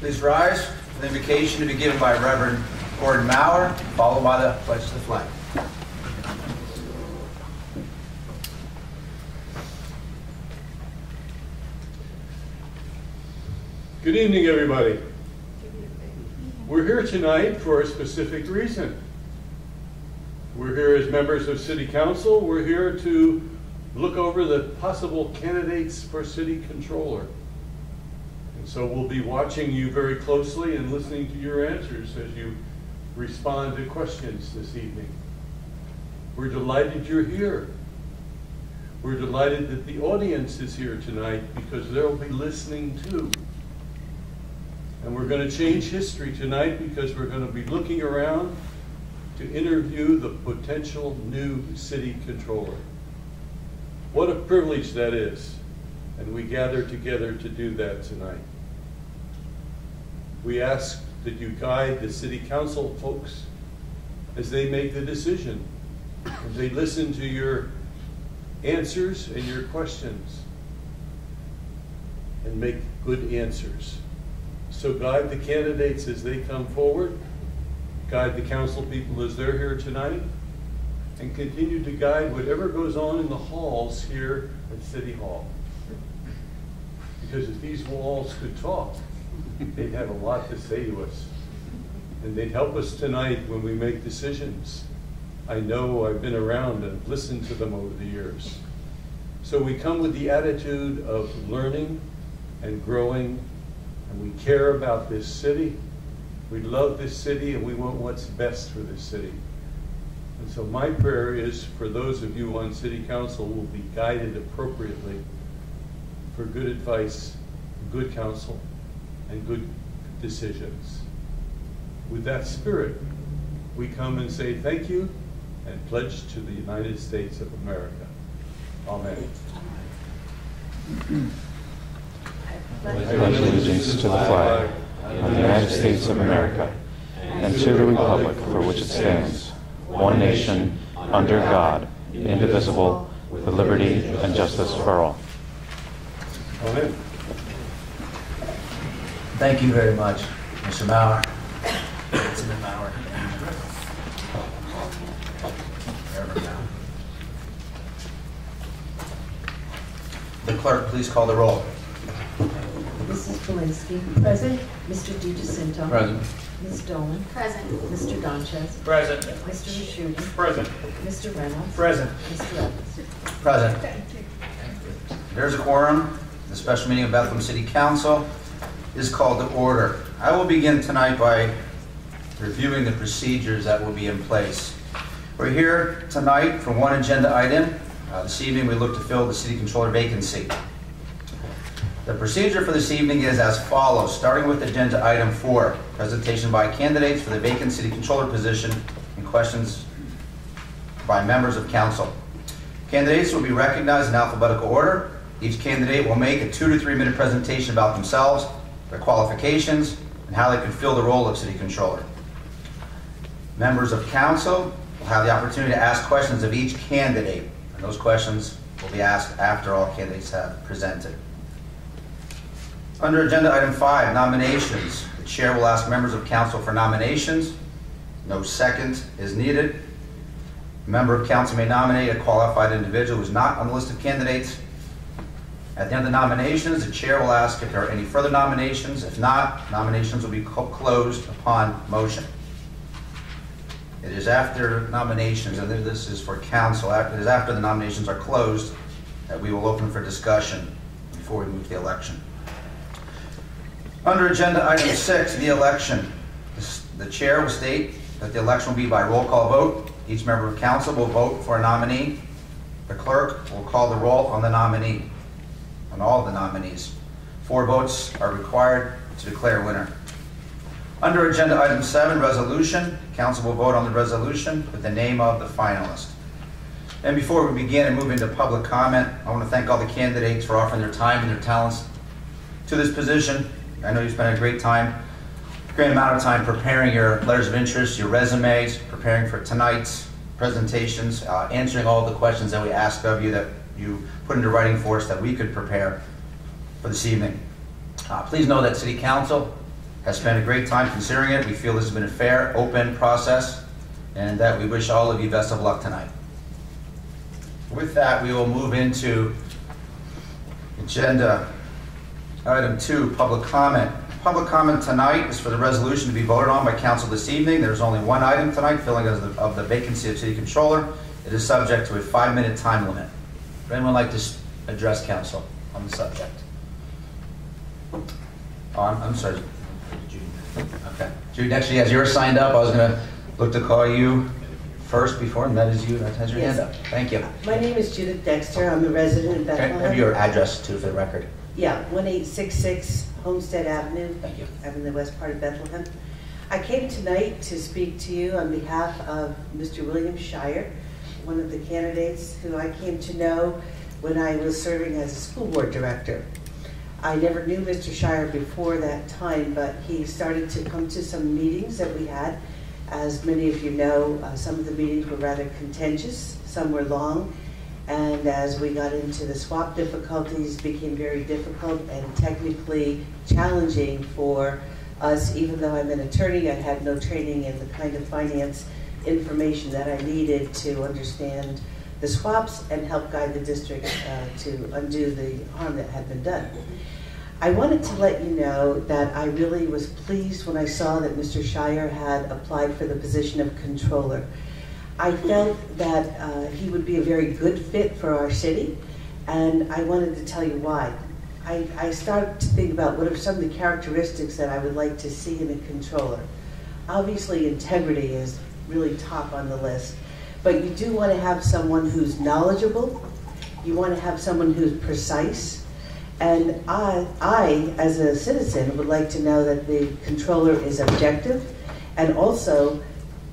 Please rise for the invocation to be given by Reverend Gordon Maurer, followed by the pledge to the flag. Good evening, everybody. We're here tonight for a specific reason. We're here as members of City Council. We're here to look over the possible candidates for City Controller. And so we'll be watching you very closely and listening to your answers as you respond to questions this evening. We're delighted you're here. We're delighted that the audience is here tonight because they'll be listening too. And we're going to change history tonight because we're going to be looking around to interview the potential new city controller. What a privilege that is, and we gather together to do that tonight. We ask that you guide the City Council folks as they make the decision, as they listen to your answers and your questions, and make good answers. So guide the candidates as they come forward, guide the council people as they're here tonight, and continue to guide whatever goes on in the halls here at City Hall. Because if these walls could talk, they'd have a lot to say to us. And they'd help us tonight when we make decisions. I know I've been around and listened to them over the years. So we come with the attitude of learning and growing, and we care about this city. We love this city and we want what's best for this city. And so my prayer is for those of you on City Council will be guided appropriately for good advice, good counsel, and good decisions. With that spirit, we come and say thank you and pledge to the United States of America. Amen. I pledge allegiance to the flag of the United States of America and to the republic for which it stands, one nation, under God, indivisible, with liberty and justice for all. Amen. Thank you very much, Mr. Maurer. Councilman Maurer. Reverend Maurer. The clerk, please call the roll. Mrs. Polinsky. Present. Mr. DiGiacinto. Present. Ms. Dolan. Present. Mr. Donches. Present. Mr. Raschuti. Present. Mr. Reynolds. Present. Mr. Evans. Present. There's a quorum. The special meeting of Bethlehem City Council is called to order. I will begin tonight by reviewing the procedures that will be in place. We're here tonight for one agenda item. This evening we look to fill the city controller vacancy. The procedure for this evening is as follows, starting with agenda item 4, presentation by candidates for the vacant city controller position and questions by members of council. Candidates will be recognized in alphabetical order. Each candidate will make a 2 to 3 minute presentation about themselves, their qualifications, and how they can fill the role of city controller. Members of council will have the opportunity to ask questions of each candidate, and those questions will be asked after all candidates have presented. Under agenda item 5, nominations. The chair will ask members of council for nominations. No second is needed. A member of council may nominate a qualified individual who is not on the list of candidates. At the end of the nominations, the chair will ask if there are any further nominations. If not, nominations will be closed upon motion. It is after nominations, and this is for council, it is after the nominations are closed that we will open for discussion before we move to the election. Under agenda item 6, the election. The chair will state that the election will be by roll call vote. Each member of council will vote for a nominee. The clerk will call the roll on the nominee, on all of the nominees. 4 votes are required to declare a winner. Under agenda item 7, resolution. Council will vote on the resolution with the name of the finalist. And before we begin and move into public comment, I want to thank all the candidates for offering their time and their talents to this position. I know you spent a great amount of time preparing your letters of interest, your resumes, preparing for tonight's presentations, answering all the questions that we asked of you that you put into writing for us that we could prepare for this evening. Please know that City Council has spent a great time considering it. We feel this has been a fair, open process, and that we wish all of you best of luck tonight. With that, we will move into agenda item 2, public comment. Public comment tonight is for the resolution to be voted on by council this evening. There's only one item tonight, filling of the vacancy of city controller. It is subject to a 5-minute time limit. Would anyone like to address council on the subject? Oh, I'm sorry. Jude. Okay. Jude, actually, as you're signed up, I was going to look to call you first before, and that is you. That has your hand up. Thank you. My name is Judith Dexter. I'm a resident of Okay. Bethlehem. Have your address too for the record. Yeah, 1866 Homestead Avenue. Thank you. I'm in the west part of Bethlehem. I came tonight to speak to you on behalf of Mr. William Shire, one of the candidates who I came to know when I was serving as a school board director. I never knew Mr. Shire before that time, but he started to come to some meetings that we had. As many of you know, some of the meetings were rather contentious, some were long, and as we got into the swap difficulties, it became very difficult and technically challenging for us. Even though I'm an attorney, I had no training in the kind of finance information that I needed to understand the swaps and help guide the district to undo the harm that had been done. I wanted to let you know that I really was pleased when I saw that Mr. Shire had applied for the position of controller. I felt that he would be a very good fit for our city, and I wanted to tell you why. I started to think about what are some of the characteristics that I would like to see in a controller. Obviously, integrity is really top on the list, but you do want to have someone who's knowledgeable, you want to have someone who's precise, and I, as a citizen, would like to know that the controller is objective and also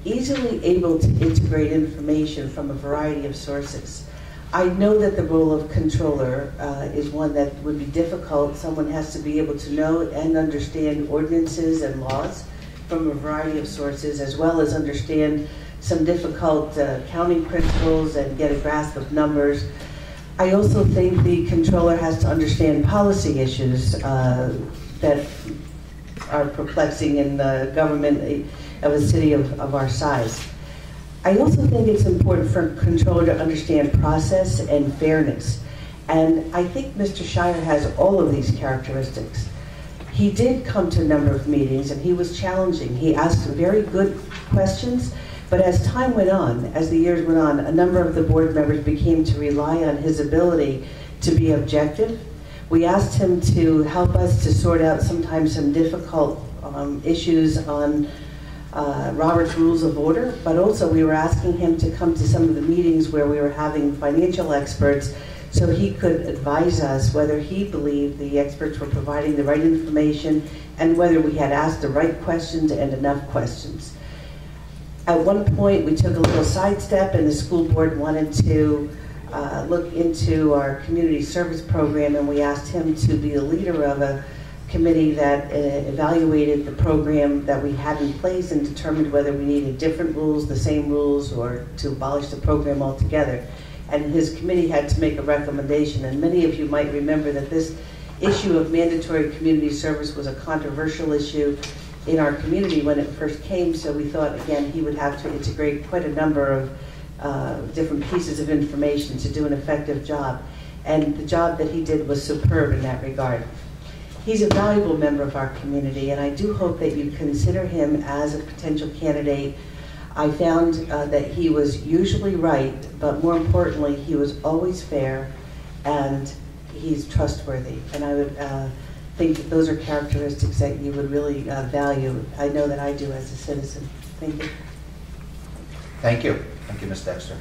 easily able to integrate information from a variety of sources. I know that the role of controller is one that would be difficult. Someone has to be able to know and understand ordinances and laws from a variety of sources, as well as understand some difficult accounting principles and get a grasp of numbers. I also think the controller has to understand policy issues that are perplexing in the government of a city of our size. I also think it's important for a controller to understand process and fairness. And I think Mr. Shire has all of these characteristics. He did come to a number of meetings and he was challenging. He asked very good questions, but as time went on, as the years went on, a number of the board members became to rely on his ability to be objective. We asked him to help us to sort out sometimes some difficult issues on Robert's Rules of Order, but also we were asking him to come to some of the meetings where we were having financial experts so he could advise us whether he believed the experts were providing the right information and whether we had asked the right questions and enough questions. At one point, we took a little sidestep and the school board wanted to look into our community service program, and we asked him to be the leader of a committee that evaluated the program that we had in place and determined whether we needed different rules, the same rules, or to abolish the program altogether. And his committee had to make a recommendation, and many of you might remember that this issue of mandatory community service was a controversial issue in our community when it first came, so we thought, again, he would have to integrate quite a number of different pieces of information to do an effective job. And the job that he did was superb in that regard. He's a valuable member of our community, and I do hope that you consider him as a potential candidate. I found that he was usually right, but more importantly, he was always fair, and he's trustworthy. And I would think that those are characteristics that you would really value. I know that I do as a citizen. Thank you. Thank you. Thank you, Ms. Dexter.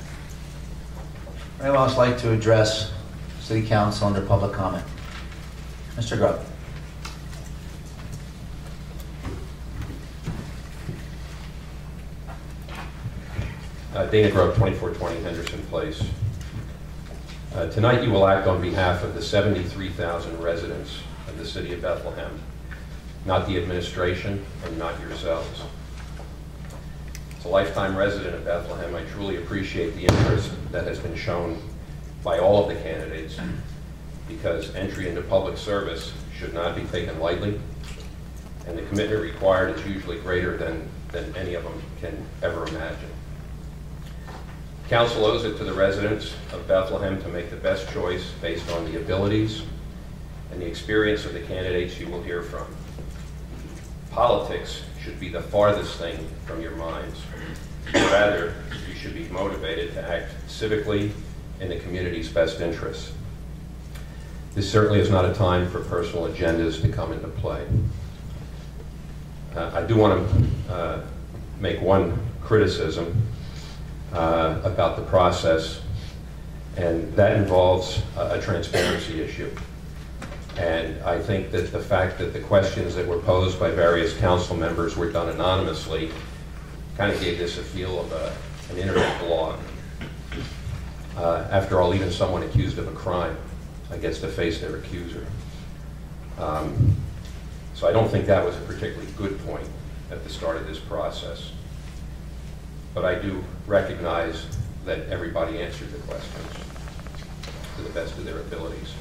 Anyone else like to address City Council under public comment? Mr. Grubb. Dana Grove, 2420 Henderson Place. Tonight you will act on behalf of the 73,000 residents of the city of Bethlehem, not the administration and not yourselves. As a lifetime resident of Bethlehem, I truly appreciate the interest that has been shown by all of the candidates, because entry into public service should not be taken lightly, and the commitment required is usually greater than any of them can ever imagine. Council owes it to the residents of Bethlehem to make the best choice based on the abilities and the experience of the candidates you will hear from. Politics should be the farthest thing from your minds. Rather, you should be motivated to act civically in the community's best interests. This certainly is not a time for personal agendas to come into play. I do want to make one criticism about the process, and that involves a transparency issue. And I think that the fact that the questions that were posed by various council members were done anonymously kind of gave this a feel of an internet blog. After all, even someone accused of a crime gets to face their accuser. So I don't think that was a particularly good point at the start of this process. But I do recognize that everybody answered the questions to the best of their abilities.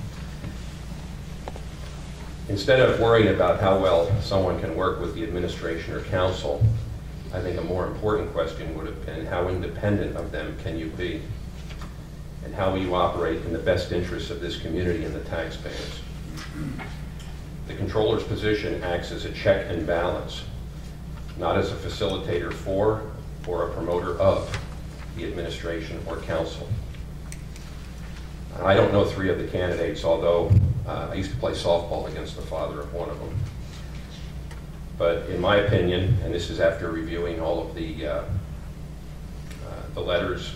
Instead of worrying about how well someone can work with the administration or council, I think a more important question would have been, how independent of them can you be? And how will you operate in the best interests of this community and the taxpayers? The controller's position acts as a check and balance, not as a facilitator for or a promoter of the administration or council. I don't know three of the candidates, although I used to play softball against the father of one of them. But in my opinion, and this is after reviewing all of the letters,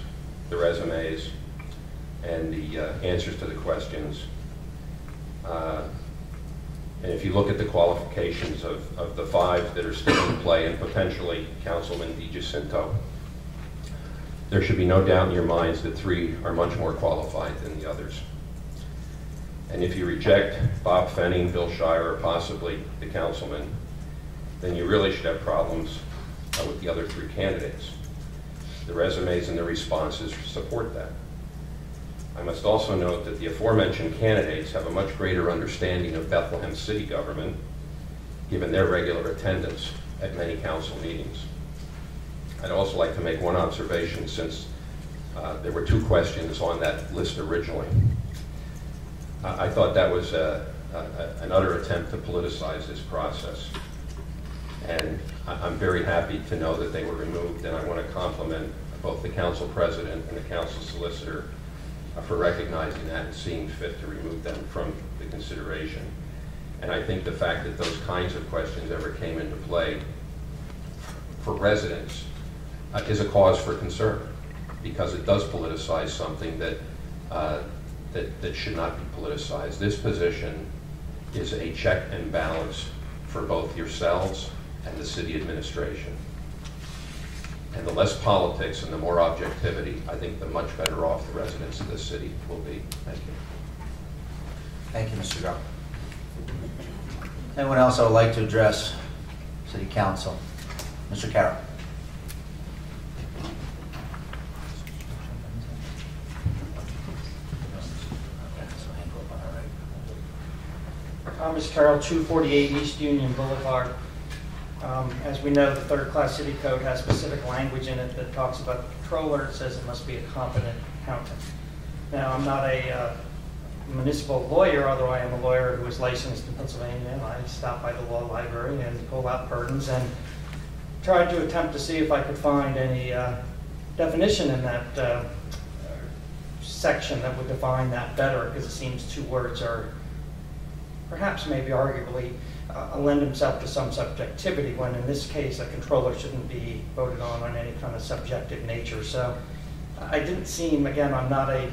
the resumes, and the answers to the questions, and if you look at the qualifications of the five that are still in play, and potentially Councilman DiGiacinto, there should be no doubt in your minds that three are much more qualified than the others. And if you reject Bob Fenning, Bill Shire, or possibly the councilman, then you really should have problems with the other three candidates. The resumes and the responses support that. I must also note that the aforementioned candidates have a much greater understanding of Bethlehem city government, given their regular attendance at many council meetings. I'd also like to make one observation, since there were two questions on that list originally. I thought that was an utter attempt to politicize this process. And I'm very happy to know that they were removed, and I want to compliment both the council president and the council solicitor for recognizing that and seeing fit to remove them from the consideration. And I think the fact that those kinds of questions ever came into play for residents is a cause for concern, because it does politicize something that should not be politicized. This position is a check and balance for both yourselves and the city administration. And the less politics and the more objectivity, I think the much better off the residents of this city will be. Thank you. Thank you, Mr. Grubb. Anyone else that would like to address City Council? Mr. Carroll. Thomas Carroll, 248 East Union Boulevard. As we know, the third-class city code has specific language in it that talks about the controller. It says it must be a competent accountant. Now, I'm not a municipal lawyer, although I am a lawyer who is licensed in Pennsylvania. I stopped by the law library and pulled out burdens and tried to attempt to see if I could find any definition in that section that would define that better, because it seems two words are perhaps maybe arguably lend himself to some subjectivity, when in this case a controller shouldn't be voted on any kind of subjective nature. So I didn't seem, again, I'm not a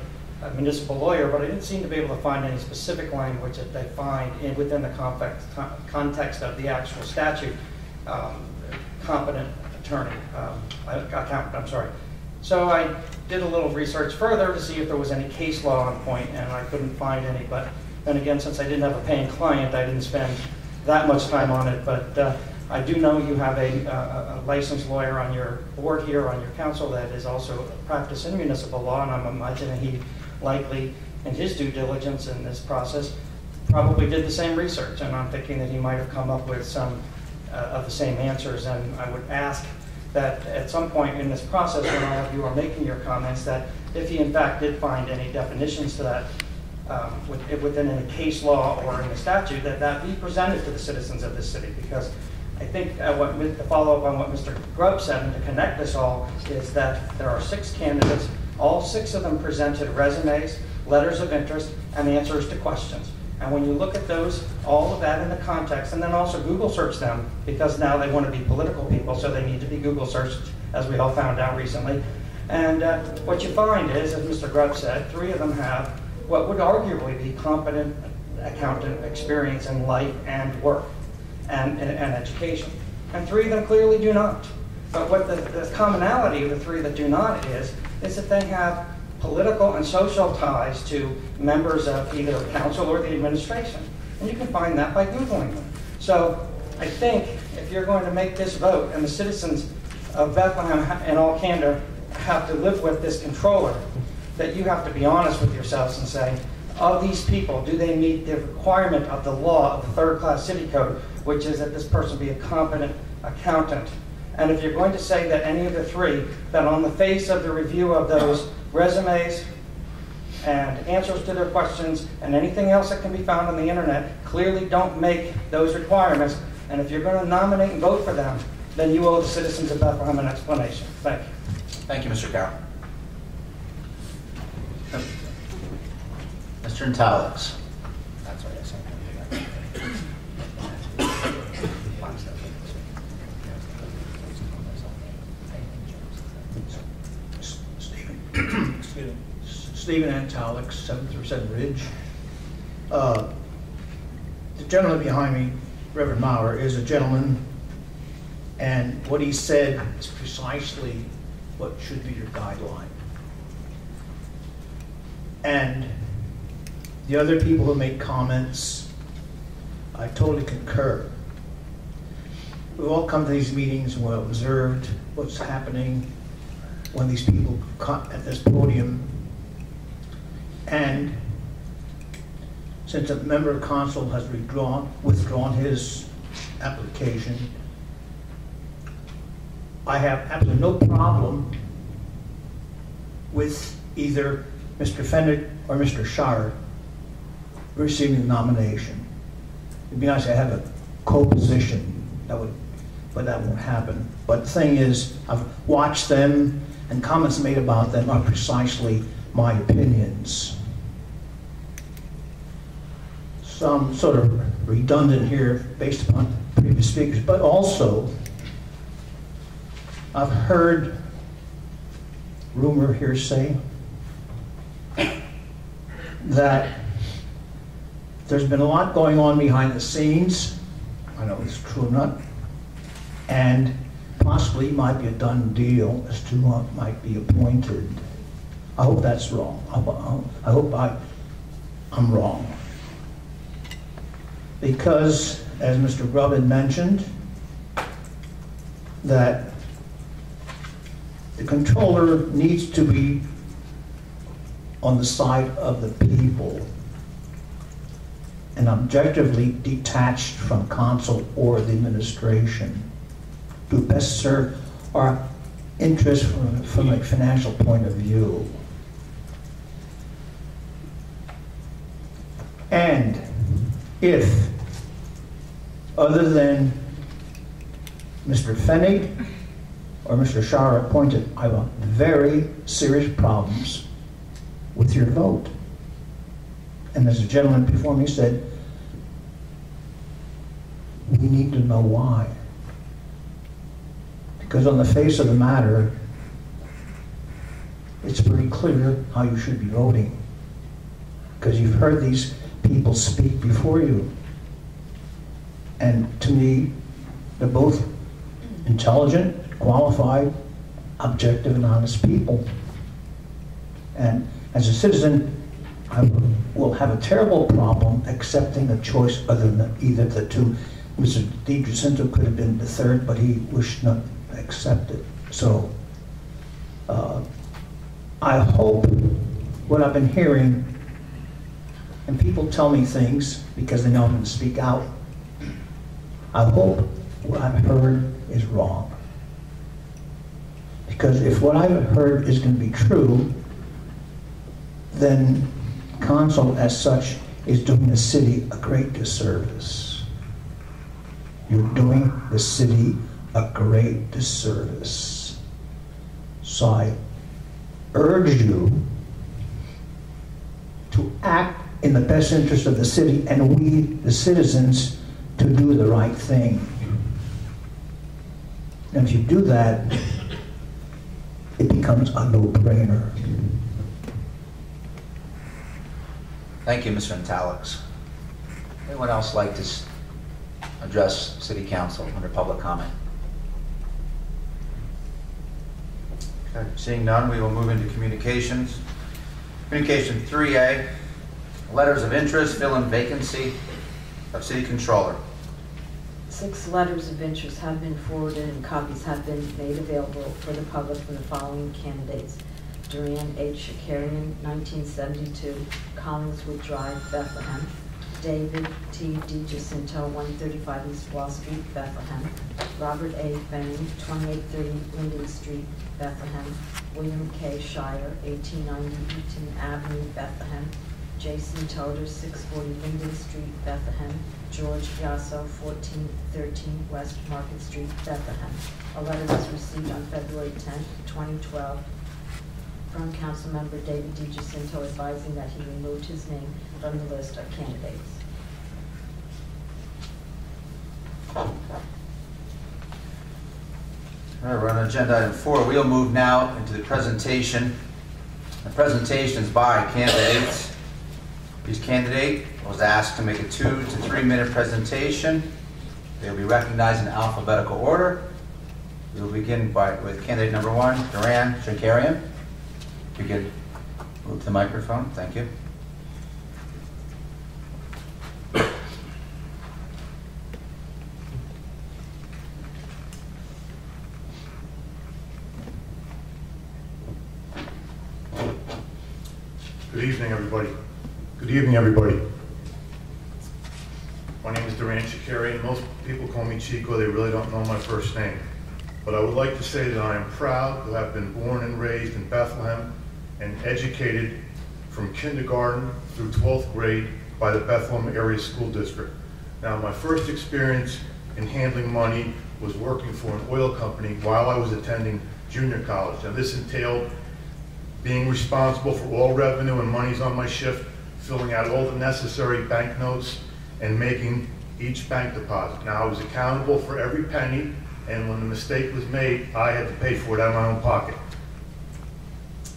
municipal lawyer, but I didn't seem to be able to find any specific language that they find within the context of the actual statute, competent attorney, accountant, I'm sorry. So I did a little research further to see if there was any case law on point, and I couldn't find any. But then again, since I didn't have a paying client, I didn't spend that much time on it. But I do know you have a licensed lawyer on your board here, on your council, that is also practicing municipal law, and I'm imagining he likely, in his due diligence in this process, probably did the same research, and I'm thinking that he might have come up with some of the same answers. And I would ask that at some point in this process, when all of you are making your comments, that if you in fact did find any definitions to that within any case law or in the statute, that be presented to the citizens of this city. Because I think to follow up on what Mr. Grubb said and to connect this all is that there are 6 candidates. All 6 of them presented resumes, letters of interest, and answers to questions. And when you look at those, all of that in the context, and then also Google search them, because now they want to be political people, so they need to be Google searched, as we all found out recently. And what you find is, as Mr. Grubb said, 3 of them have what would arguably be competent accountant experience in life and work and education. And 3 of them clearly do not. But what the commonality of the 3 that do not is that they have political and social ties to members of either council or the administration. And you can find that by Googling them. So I think if you're going to make this vote, and the citizens of Bethlehem in all candor have to live with this controller, that you have to be honest with yourselves and say, of these people, do they meet the requirement of the law of the 3rd class city code, which is that this person be a competent accountant? And if you're going to say that any of the 3, that on the face of the review of those resumes and answers to their questions and anything else that can be found on the internet clearly don't make those requirements, and if you're going to nominate and vote for them, then you owe the citizens of Bethlehem an explanation. Thank you. Thank you, Mr. Carroll. Mr. Intalix. That's what I said. Stephen Antalix, 737 Ridge. The gentleman behind me, Reverend Maurer, is a gentleman, and what he said is precisely what should be your guideline. And the other people who make comments, I totally concur. We've all come to these meetings and we've observed what's happening when these people come at this podium. And since a member of council has withdrawn his application, I have absolutely no problem with either Mr. Fenwick or Mr. Shire receiving the nomination. It'd be nice to have a co-position, but that won't happen. But the thing is, I've watched them, and comments made about them are precisely my opinions. Some sort of redundant here based upon previous speakers, but also I've heard rumor hearsay that there's been a lot going on behind the scenes. I know it's true or not, and possibly might be a done deal as to what might be appointed. I hope that's wrong. I hope I'm wrong. Because, as Mr. Grubb had mentioned, that the controller needs to be on the side of the people and objectively detached from council or the administration to best serve our interests from a financial point of view. And if, other than Mr. Fennig or Mr. Shire appointed, I have very serious problems with your vote. And as the gentleman before me said, we need to know why. Because on the face of the matter, it's pretty clear how you should be voting. Because you've heard these people speak before you. And to me, they're both intelligent, qualified, objective, and honest people. And as a citizen, I will have a terrible problem accepting a choice other than either the two. Mr. DiGiacinto could have been the third, but he wished not to accept it. So I hope what I've been hearing, and people tell me things because they know I'm going to speak out, I hope what I've heard is wrong. Because if what I've heard is going to be true, then council as such is doing the city a great disservice. You're doing the city a great disservice. So I urge you to act in the best interest of the city and we, the citizens, to do the right thing. And if you do that, it becomes a no-brainer. Thank you, Mr. Intalix. Anyone else like to address City Council under public comment? Okay, seeing none, we will move into communications. Communication 3A, letters of interest, fill in vacancy of City Controller. 6 letters of interest have been forwarded and copies have been made available for the public from the following candidates: Duran H. Shakarian, 1972, Collingswood Drive, Bethlehem; David T. DiGiacinto, 135 East Wall Street, Bethlehem; Robert A. Fenning, 2830 Linden Street, Bethlehem; William K. Shire, 1890 Eaton Avenue, Bethlehem; Jason Toder, 640 Linden Street, Bethlehem; George Piasso, 1413 West Market Street, Bethlehem. A letter was received on February 10, 2012 from Councilmember David DiGiacinto advising that he removed his name from the list of candidates. All right, we're on agenda item 4. We'll move now into the presentation. The presentation is by candidates. Each candidate was asked to make a 2 to 3 minute presentation. They will be recognized in alphabetical order. We will begin with candidate number 1, Duran Shakarian. If you could move to the microphone, thank you. Good evening, everybody. Good evening, everybody. My name is Duran Shakarian. Most people call me Chico. They really don't know my first name. But I would like to say that I am proud to have been born and raised in Bethlehem and educated from kindergarten through 12th grade by the Bethlehem Area School District. Now, my first experience in handling money was working for an oil company while I was attending junior college. Now, this entailed being responsible for all revenue and monies on my shift, filling out all the necessary banknotes, and making each bank deposit. Now, I was accountable for every penny, and when a mistake was made, I had to pay for it out of my own pocket.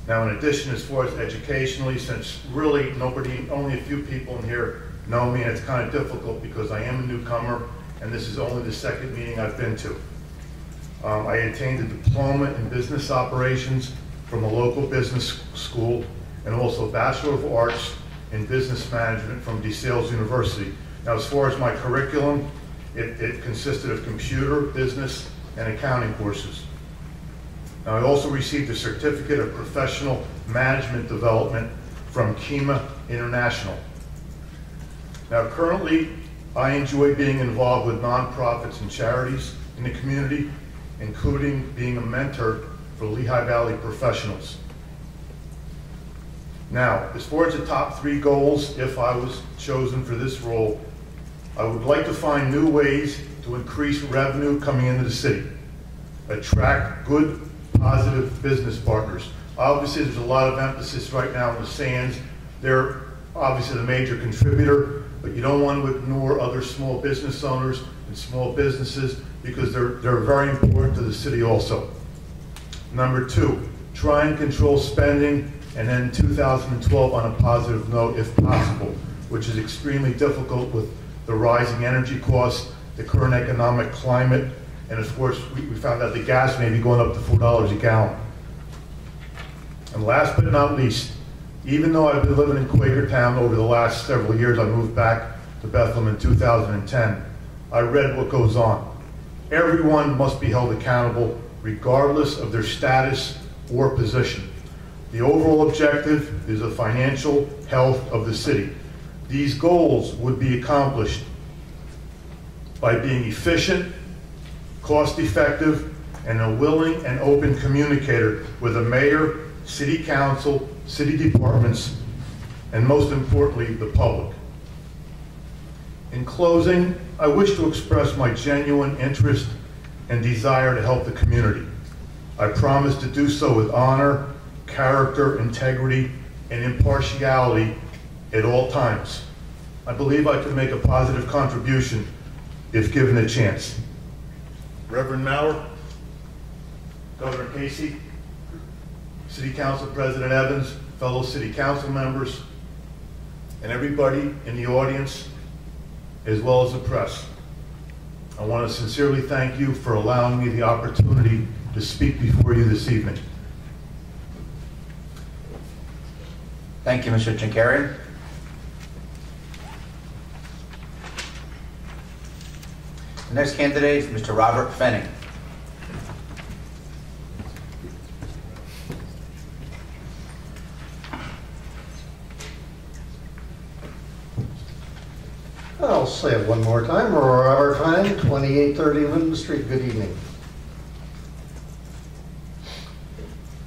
Now, in addition, as far as educationally, since really only a few people in here know me, and it's kind of difficult because I am a newcomer, and this is only the second meeting I've been to. I attained a diploma in business operations from a local business school, and also a Bachelor of Arts in Business Management from DeSales University. Now, as far as my curriculum, it consisted of computer, business, and accounting courses. Now, I also received a Certificate of Professional Management Development from Kima International. Now, currently, I enjoy being involved with nonprofits and charities in the community, including being a mentor for Lehigh Valley professionals. Now, as far as the top 3 goals, if I was chosen for this role, I would like to find new ways to increase revenue coming into the city, attract good, positive business partners. Obviously, there's a lot of emphasis right now on the Sands. They're obviously the major contributor, but you don't want to ignore other small business owners and small businesses because they're very important to the city also. Number 2, try and control spending and end 2012 on a positive note if possible, which is extremely difficult with the rising energy costs, the current economic climate, and of course we found out the gas may be going up to $4 a gallon. And last but not least, even though I've been living in Quakertown over the last several years, I moved back to Bethlehem in 2010, I read what goes on. Everyone must be held accountable regardless of their status or position. The overall objective is the financial health of the city. These goals would be accomplished by being efficient, cost-effective, and a willing and open communicator with the mayor, city council, city departments, and most importantly, the public. In closing, I wish to express my genuine interest and desire to help the community. I promise to do so with honor, character, integrity, and impartiality at all times. I believe I can make a positive contribution if given a chance. Reverend Maurer, Governor Casey, City Council President Evans, fellow City Council members, and everybody in the audience, as well as the press. I want to sincerely thank you for allowing me the opportunity to speak before you this evening. Thank you, Mr. Jankarian. The next candidate is Mr. Robert Fenning. I'll say it one more time. Robert Fenning, 2830 Linden Street. Good evening.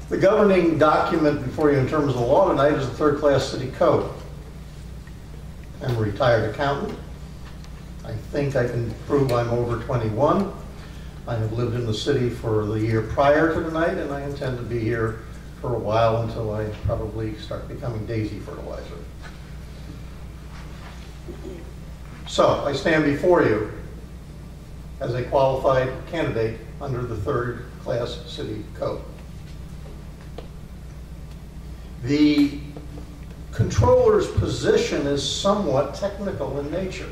The governing document before you in terms of the law tonight is the third-class city code. I'm a retired accountant. I think I can prove I'm over 21. I have lived in the city for the year prior to tonight, and I intend to be here for a while until I probably start becoming daisy fertilizer. So, I stand before you as a qualified candidate under the third-class city code. The controller's position is somewhat technical in nature.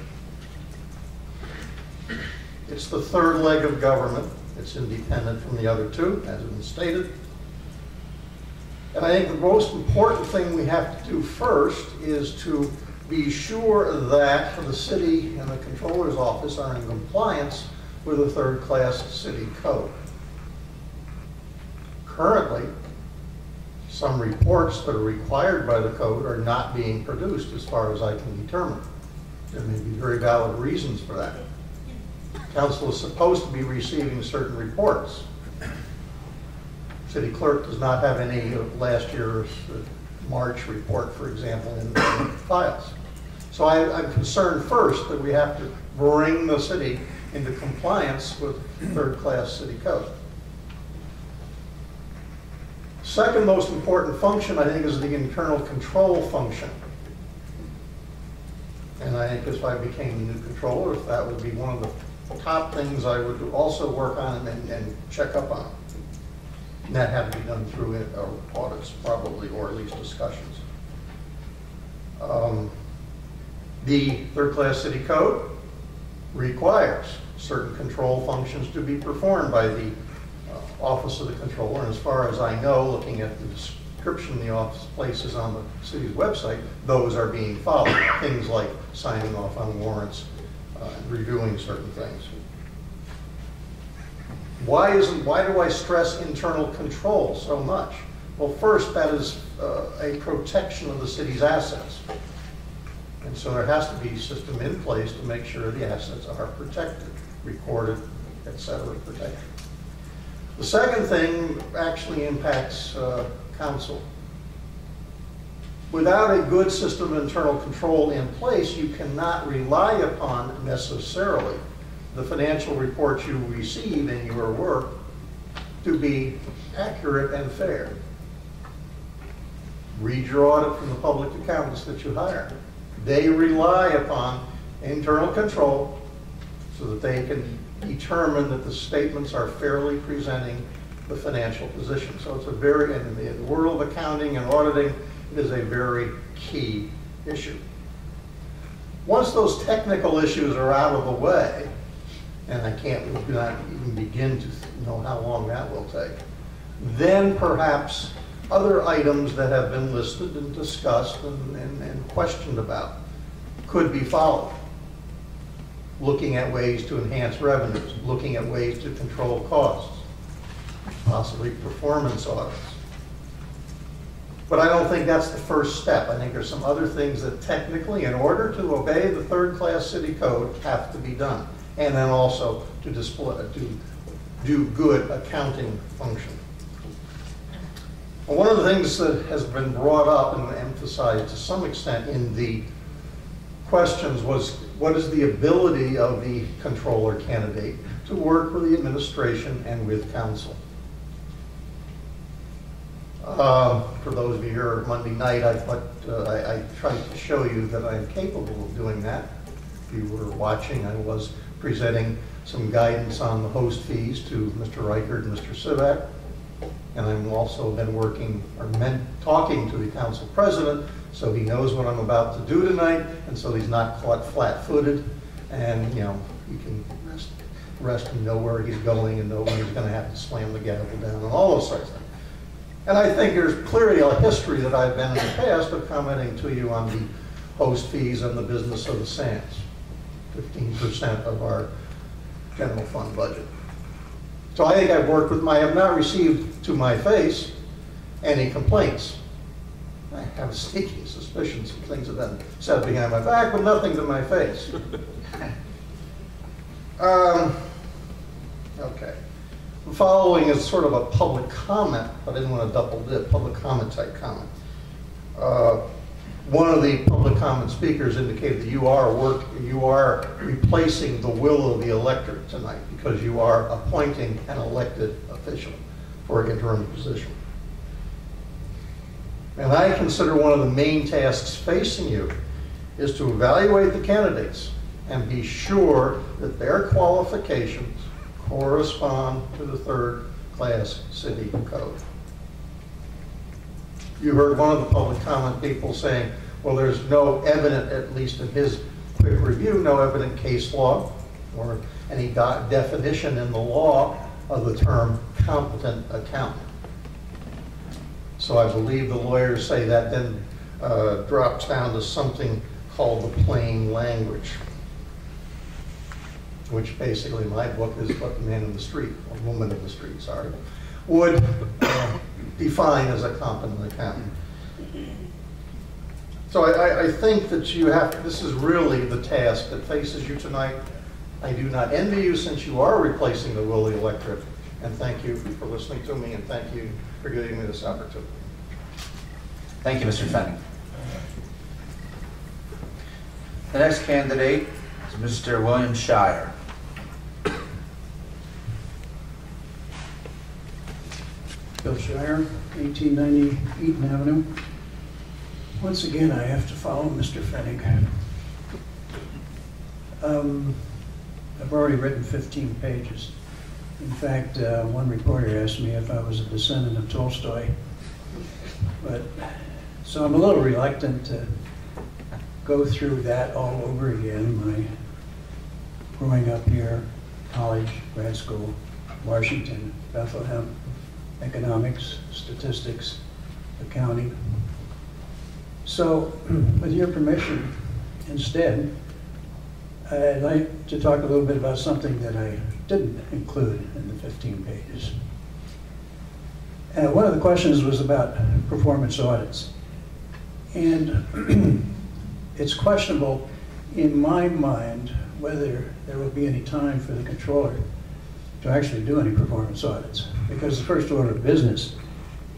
It's the third leg of government. It's independent from the other two, as has been stated. And I think the most important thing we have to do first is to be sure that the city and the controller's office are in compliance with the third-class city code. Currently, some reports that are required by the code are not being produced as far as I can determine. There may be very valid reasons for that. Council is supposed to be receiving certain reports. City clerk does not have any of last year's March report, for example, in the files. So I'm concerned first that we have to bring the city into compliance with third-class city code. Second most important function, I think, is the internal control function. And I think if I became the new controller, if that would be one of the top things I would also work on and check up on. And that had to be done through audits, probably, or at least discussions. The third-class city code requires certain control functions to be performed by the Office of the Controller. And as far as I know, looking at the description the office places on the city's website, those are being followed. Things like signing off on warrants, and reviewing certain things. Why do I stress internal control so much? Well, first, that is a protection of the city's assets. And so there has to be a system in place to make sure the assets are protected, recorded, etc., protected. The second thing actually impacts council. Without a good system of internal control in place, you cannot rely upon necessarily the financial reports you receive in your work to be accurate and fair. Read your audit from the public accountants that you hire. They rely upon internal control so that they can determine that the statements are fairly presenting the financial position. So it's a very, in the world of accounting and auditing, it is a very key issue. Once those technical issues are out of the way, and I can't not even begin to know how long that will take, then perhaps other items that have been listed and discussed and questioned about could be followed. Looking at ways to enhance revenues, looking at ways to control costs, possibly performance audits. But I don't think that's the first step. I think there's some other things that technically, in order to obey the third-class city code, have to be done. and then also to do good accounting function. One of the things that has been brought up and emphasized to some extent in the questions was, what is the ability of the controller candidate to work with the administration and with council? For those of you here Monday night, I tried to show you that I am capable of doing that. If you were watching, I was presenting some guidance on the host fees to Mr. Reichert and Mr. Sivak. And I've also been talking to the council president, so he knows what I'm about to do tonight, and so he's not caught flat-footed, and he can rest and know where he's going and know when he's going to have to slam the gavel down and all those sorts of things. And I think there's clearly a history that I've been in the past of commenting to you on the host fees and the business of the sands, 15% of our general fund budget. So I think I've worked with them. I have not received to my face any complaints. I have a sneaking suspicion some things have been said behind my back, but nothing to my face. Okay. The following is sort of a public comment, but I didn't want to double dip, public comment type comment. One of the public comment speakers indicated that you are replacing the will of the electorate tonight because you are appointing an elected official for an interim position. And I consider one of the main tasks facing you is to evaluate the candidates and be sure that their qualifications correspond to the third-class city code. You heard one of the public comment people saying, well, there's no evident, at least in his quick review, no evident case law or any definition in the law of the term competent accountant. So I believe the lawyers say that then drops down to something called the plain language, which basically in my book is what the man in the street, or woman in the street, sorry, would define as a competent accountant. So I think that you have, this is really the task that faces you tonight. I do not envy you since you are replacing the will of the electorate, and thank you for listening to me, and thank you for giving me this opportunity. Thank you, Mr. Fenning. The next candidate is Mr. William Shire. Bill Shire, 1890 Eaton Avenue. Once again, I have to follow Mr. Fennig. I've already written 15 pages. In fact, one reporter asked me if I was a descendant of Tolstoy. So I'm a little reluctant to go through that all over again. My growing up here, college, grad school, Washington, Bethlehem, economics, statistics, accounting. So, with your permission, instead, I'd like to talk a little bit about something that I didn't include in the 15 pages. One of the questions was about performance audits. And it's questionable in my mind whether there will be any time for the controller to actually do any performance audits, because the first order of business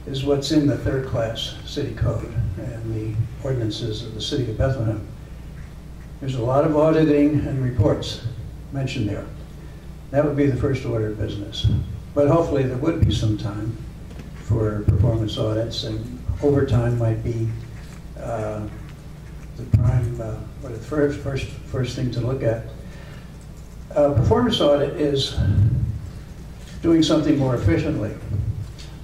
is what's in the third-class city code and the ordinances of the city of Bethlehem. There's a lot of auditing and reports mentioned there. That would be the first order of business. But hopefully there would be some time for performance audits, and overtime might be the prime, the first thing to look at. Performance audit is doing something more efficiently.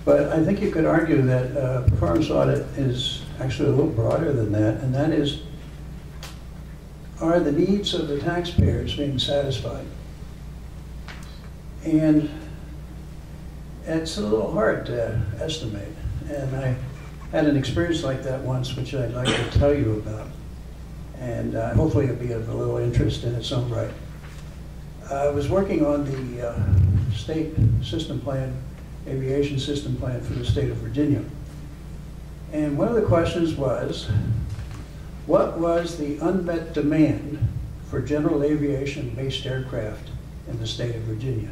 But I think you could argue that performance audit is actually a little broader than that, and that is, are the needs of the taxpayers being satisfied? And it's a little hard to estimate. And I had an experience like that once, which I'd like to tell you about. And hopefully it'll be of a little interest in its own right. I was working on the state system plan, aviation system plan for the state of Virginia. And one of the questions was, what was the unmet demand for general aviation-based aircraft in the state of Virginia.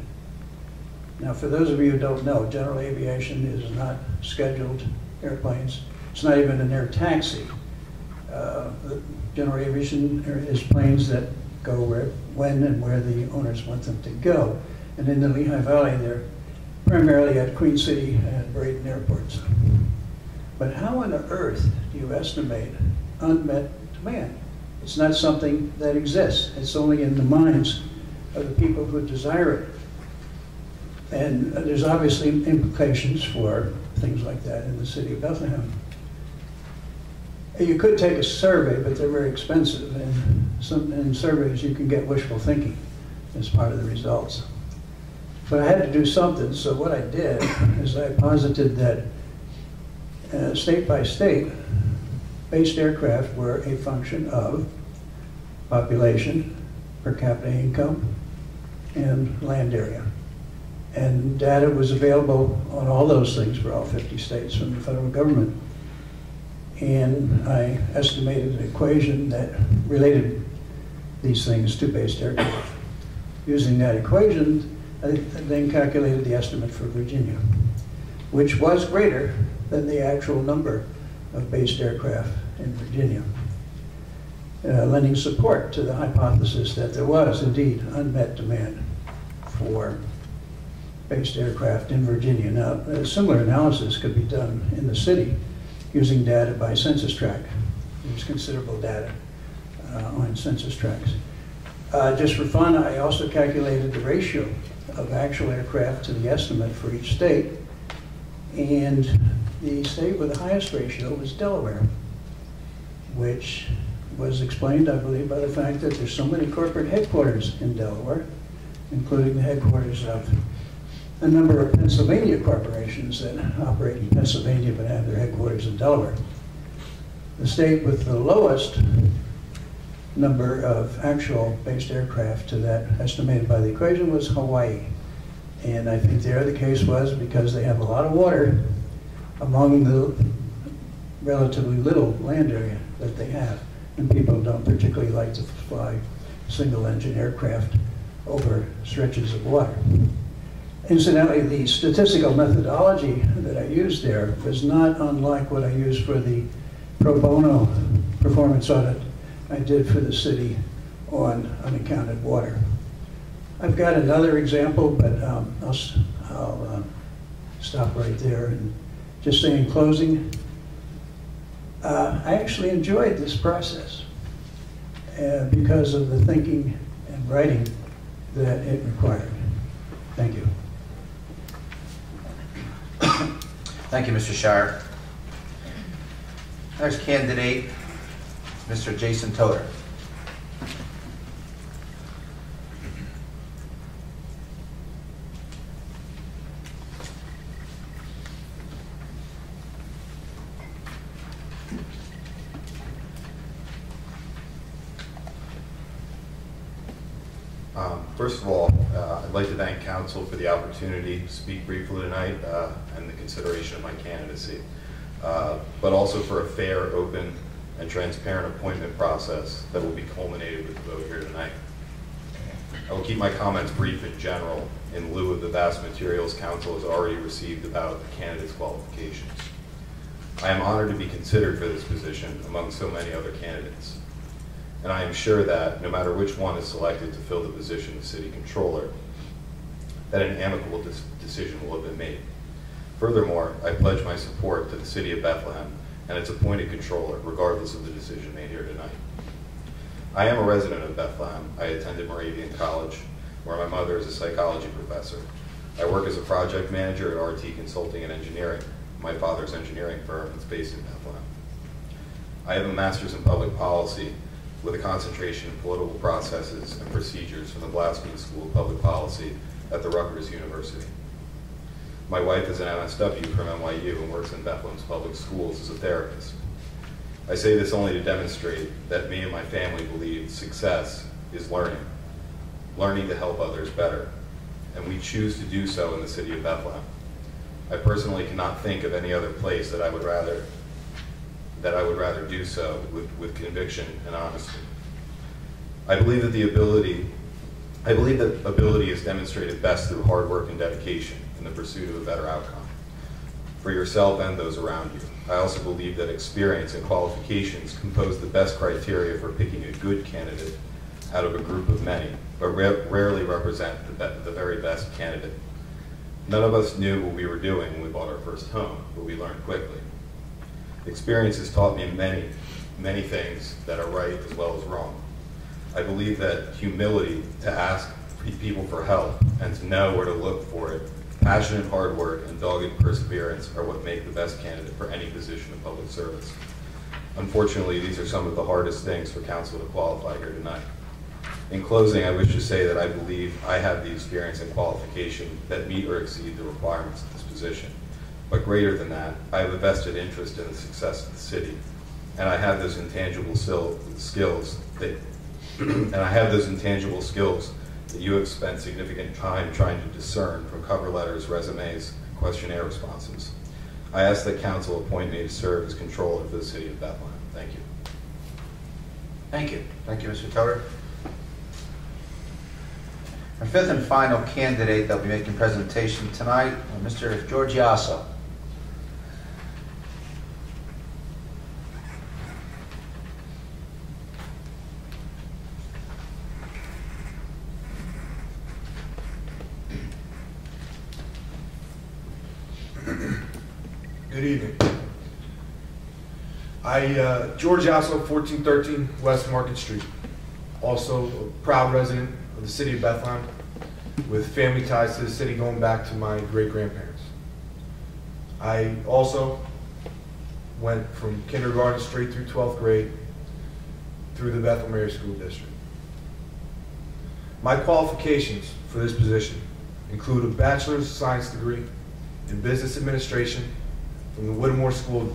Now, for those of you who don't know, general aviation is not scheduled airplanes. It's not even an air taxi. General aviation is planes that go when and where the owners want them to go. And in the Lehigh Valley, they're primarily at Queen City and Braden airports. But how on earth do you estimate unmet demand? It's not something that exists. It's only in the minds of the people who desire it. And there's obviously implications for things like that in the city of Bethlehem. You could take a survey, but they're very expensive. And in surveys, you can get wishful thinking as part of the results. But I had to do something, so what I did is I posited that state by state, based aircraft were a function of population, per capita income, and land area. And data was available on all those things for all 50 states from the federal government. And I estimated an equation that related these things to based aircraft. Using that equation, I then calculated the estimate for Virginia, which was greater than the actual number of based aircraft in Virginia, lending support to the hypothesis that there was indeed unmet demand for based aircraft in Virginia. Now, a similar analysis could be done in the city using data by census tract. There's considerable data on census tracts. Just for fun, I also calculated the ratio of actual aircraft to the estimate for each state, and the state with the highest ratio was Delaware, which was explained, I believe, by the fact that there's so many corporate headquarters in Delaware, including the headquarters of a number of Pennsylvania corporations that operate in Pennsylvania but have their headquarters in Delaware. The state with the lowest number of actual based aircraft to that estimated by the equation was Hawaii. And I think there the case was because they have a lot of water among the relatively little land area that they have. And people don't particularly like to fly single engine aircraft over stretches of water. Incidentally, the statistical methodology that I used there was not unlike what I used for the pro bono performance audit I did for the city on unaccounted water. I've got another example, but I'll stop right there and just say in closing, I actually enjoyed this process because of the thinking and writing that it required. Thank you. Thank you, Mr. Shire. Next candidate, Mr. Jason Toder. First of all, I'd like to thank council for the opportunity to speak briefly tonight and the consideration of my candidacy, but also for a fair, open, and transparent appointment process that will be culminated with the vote here tonight. I will keep my comments brief in general in lieu of the vast materials council has already received about the candidate's qualifications. I am honored to be considered for this position among so many other candidates. And I am sure that no matter which one is selected to fill the position of city controller, that an amicable decision will have been made. Furthermore, I pledge my support to the city of Bethlehem and its appointed controller, regardless of the decision made here tonight. I am a resident of Bethlehem. I attended Moravian College, where my mother is a psychology professor. I work as a project manager at RT Consulting and Engineering, my father's engineering firm that's based in Bethlehem. I have a master's in public policy with a concentration in political processes and procedures from the Blasphemy School of Public Policy at the Rutgers University. My wife is an MSW from NYU and works in Bethlehem's public schools as a therapist. I say this only to demonstrate that me and my family believe success is learning to help others better, and we choose to do so in the city of Bethlehem. I personally cannot think of any other place that I would rather do so with conviction and honesty. I believe that ability is demonstrated best through hard work and dedication in the pursuit of a better outcome for yourself and those around you. I also believe that experience and qualifications compose the best criteria for picking a good candidate out of a group of many, but rarely represent the very best candidate. None of us knew what we were doing when we bought our first home, but we learned quickly. Experience has taught me many things that are right as well as wrong. I believe that humility to ask people for help and to know where to look for it, passion and hard work, and dogged perseverance are what make the best candidate for any position of public service. Unfortunately, these are some of the hardest things for council to qualify here tonight. In closing, I wish to say that I believe I have the experience and qualification that meet or exceed the requirements of this position. But greater than that, I have a vested interest in the success of the city, and I have those intangible skills that you have spent significant time trying to discern from cover letters, resumes, and questionnaire responses. I ask that council appoint me to serve as controller for the city of Bethlehem. Thank you. Thank you. Thank you, Mr. Toder. Our fifth and final candidate that will be making presentation tonight, Mr. Georgiasso. Good evening. George Yasso, 1413 West Market Street. Also a proud resident of the city of Bethlehem with family ties to the city going back to my great-grandparents. I also went from kindergarten straight through 12th grade through the Bethlehem Area School District. My qualifications for this position include a bachelor's of science degree in business administration from the Whittemore School of